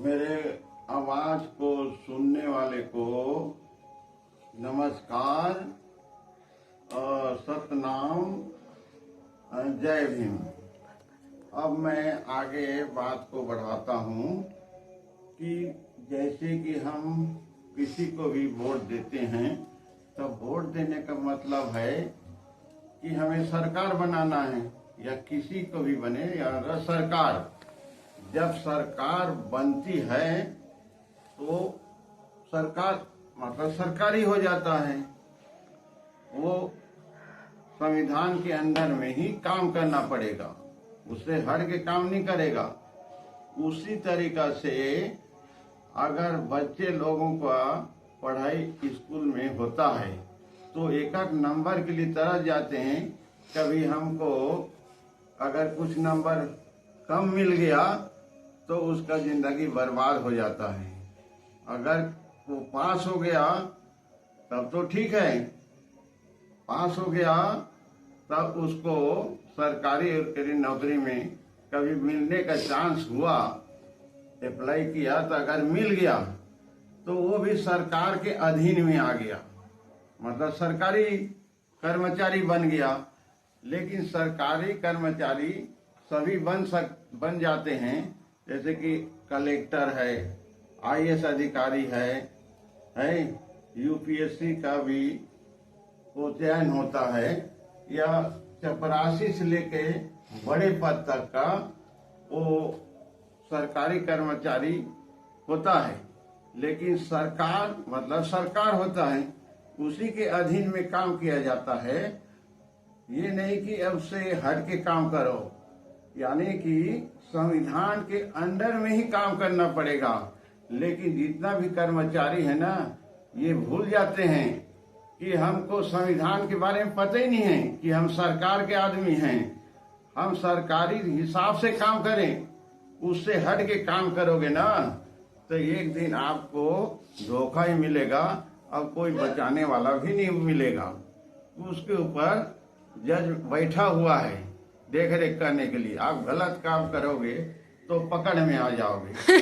मेरे आवाज को सुनने वाले को नमस्कार और सतनाम, जय भीम। अब मैं आगे बात को बढ़ाता हूँ कि जैसे कि हम किसी को भी वोट देते हैं तो वोट देने का मतलब है कि हमें सरकार बनाना है, या किसी को भी बने या सरकार। जब सरकार बनती है तो सरकार मतलब सरकारी हो जाता है। वो संविधान के अंदर में ही काम करना पड़ेगा, उससे हट के काम नहीं करेगा। उसी तरीका से अगर बच्चे लोगों का पढ़ाई स्कूल में होता है तो एक एक नंबर के लिए तरस जाते हैं। कभी हमको अगर कुछ नंबर कम मिल गया तो उसका जिंदगी बर्बाद हो जाता है। अगर वो पास हो गया तब तो ठीक है, पास हो गया तब उसको सरकारी नौकरी में कभी मिलने का चांस हुआ, अप्लाई किया तो अगर मिल गया तो वो भी सरकार के अधीन में आ गया, मतलब सरकारी कर्मचारी बन गया। लेकिन सरकारी कर्मचारी सभी बन जाते हैं, जैसे कि कलेक्टर है, आईएएस अधिकारी है, यूपीएससी का भी वो चयन होता है, या चपरासी से लेके बड़े पद तक का वो सरकारी कर्मचारी होता है। लेकिन सरकार मतलब सरकार होता है, उसी के अधीन में काम किया जाता है। ये नहीं कि अब से हट के काम करो, यानी कि संविधान के अंडर में ही काम करना पड़ेगा। लेकिन जितना भी कर्मचारी है ना, ये भूल जाते हैं कि हमको संविधान के बारे में पता ही नहीं है कि हम सरकार के आदमी हैं। हम सरकारी हिसाब से काम करें, उससे हट के काम करोगे ना तो एक दिन आपको धोखा ही मिलेगा, अब कोई बचाने वाला भी नहीं मिलेगा। उसके ऊपर जज बैठा हुआ है देख रेख करने के लिए। आप गलत काम करोगे तो पकड़ में आ जाओगे।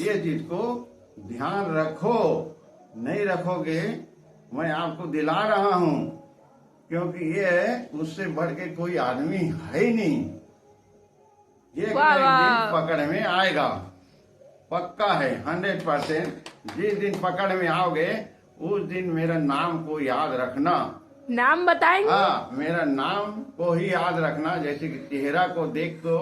ये चीज को ध्यान रखो, नहीं रखोगे मैं आपको दिला रहा हूँ, क्योंकि ये उससे बढ़ के कोई आदमी है ही नहीं। ये एक दिन पकड़ में आएगा, पक्का है 100%। जिस दिन पकड़ में आओगे उस दिन मेरा नाम को याद रखना। नाम बताएंगे? हाँ, मेरा नाम को ही याद रखना। जैसे कि चेहरा को देख तो